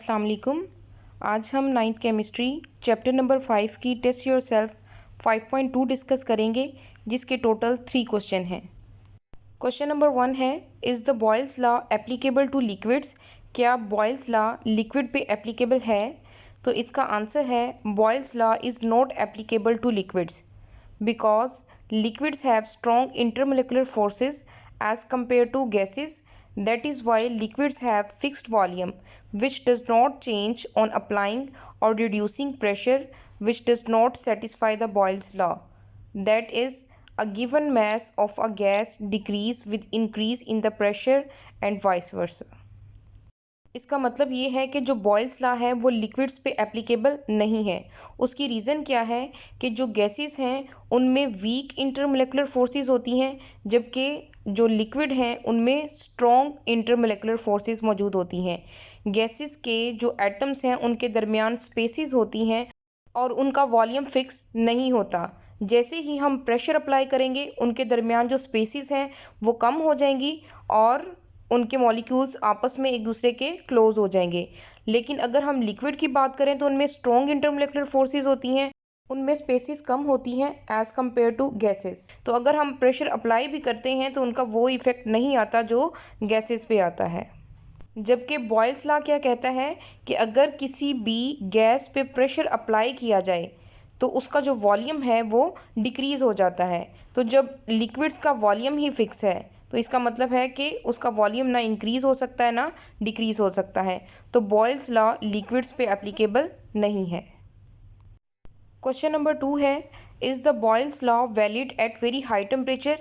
अस्सलाम वालेकुम। आज हम नाइन्थ केमिस्ट्री चैप्टर नंबर 5 की टेस्ट योर सेल्फ 5.2 डिस्कस करेंगे, जिसके टोटल 3 क्वेश्चन हैं। क्वेश्चन नंबर 1 है, is the Boyle's law applicable two liquids? क्या बॉयल्स लॉ लिक्विड पे एप्लीकेबल है? तो इसका आंसर है boils law is not applicable two liquids because liquids have strong intermolecular forces as compared to gases. That is why liquids have fixed volume which does not change on applying or reducing pressure, which does not satisfy the Boyle's law. That is, a given mass of a gas decrease with increase in the pressure and vice versa. इसका मतलब ये है कि जो Boyle's law है वो liquids पे applicable नहीं है। उसकी रीज़न क्या है कि जो गैसेस हैं उनमें वीक इंटरमोलिकुलर फोर्सेस होती हैं, जबकि जो लिक्विड हैं उनमें स्ट्रॉन्ग इंटरमोलिकुलर फोर्सेस मौजूद होती हैं। गैसेस के जो एटम्स हैं उनके दरमियान स्पेसिस होती हैं और उनका वॉल्यूम फिक्स नहीं होता। जैसे ही हम प्रेशर अप्लाई करेंगे उनके दरमियान जो स्पेसिस हैं वो कम हो जाएंगी और उनके मॉलिक्यूल्स आपस में एक दूसरे के क्लोज हो जाएंगे। लेकिन अगर हम लिक्विड की बात करें तो उनमें स्ट्रॉन्ग इंटरमोलिकुलर फोर्सेस होती हैं, उनमें स्पेसिस कम होती हैं एज़ कम्पेयर टू गैसेस। तो अगर हम प्रेशर अप्लाई भी करते हैं तो उनका वो इफ़ेक्ट नहीं आता जो गैसेस पे आता है। जबकि बॉयल्स लॉ क्या कहता है कि अगर किसी भी गैस पे प्रेशर अप्लाई किया जाए तो उसका जो वॉल्यूम है वो डिक्रीज़ हो जाता है। तो जब लिक्विड्स का वॉल्यूम ही फिक्स है तो इसका मतलब है कि उसका वॉल्यूम ना इंक्रीज़ हो सकता है ना डिक्रीज़ हो सकता है। तो बॉयल्स लॉ लिक्विड्स पे एप्लीकेबल नहीं है। क्वेश्चन नंबर 2 है, is the Boyle's law valid at very high temperature?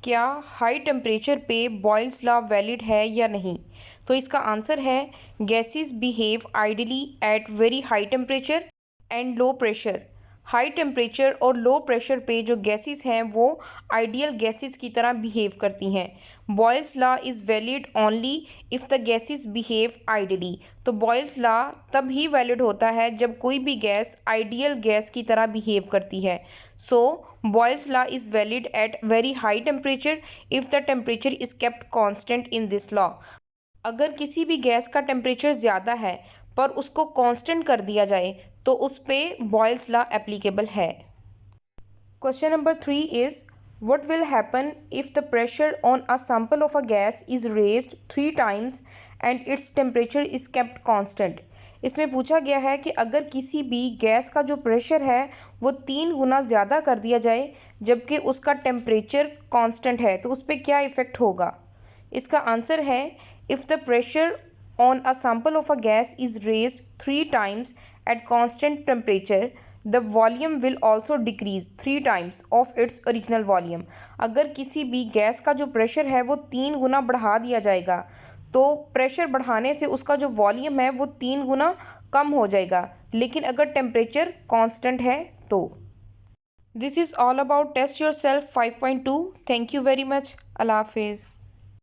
क्या हाई टेम्परेचर पे बॉयल्स लॉ वैलिड है या नहीं? तो इसका आंसर है gases behave ideally at very high temperature and low pressure. High temperature और लो प्रेशर पे जो गैसेस हैं वो आइडियल गैसेस की तरह बिहेव करती हैं। Boils law is valid only if the gases behave ideally. तो बॉयल्स लॉ तब ही वैलिड होता है जब कोई भी गैस आइडियल गैस की तरह बिहेव करती है। So Boyle's law is valid at very high temperature if the temperature is kept constant in this law. अगर किसी भी गैस का टेम्परेचर ज़्यादा है पर उसको कांस्टेंट कर दिया जाए तो उस पे बॉयल्स लॉ एप्लीकेबल है। Question number 3 is, what will happen if the pressure on a sample of a gas is raised 3 times and its temperature is kept constant? इसमें पूछा गया है कि अगर किसी भी गैस का जो प्रेशर है वो 3 गुना ज़्यादा कर दिया जाए जबकि उसका टेम्परेचर कांस्टेंट है तो उस पर क्या इफ़ेक्ट होगा। इसका आंसर है, if the pressure on a sample of a gas is raised 3 times at constant temperature, the volume will also decrease 3 times of its original volume. अगर किसी भी गैस का जो प्रेशर है वो 3 गुना बढ़ा दिया जाएगा तो प्रेशर बढ़ाने से उसका जो वॉल्यूम है वो 3 गुना कम हो जाएगा, लेकिन अगर टेम्परेचर कांस्टेंट है तो। This is all about test yourself 5.2। Thank you very much. अल्लाह हाफिज़।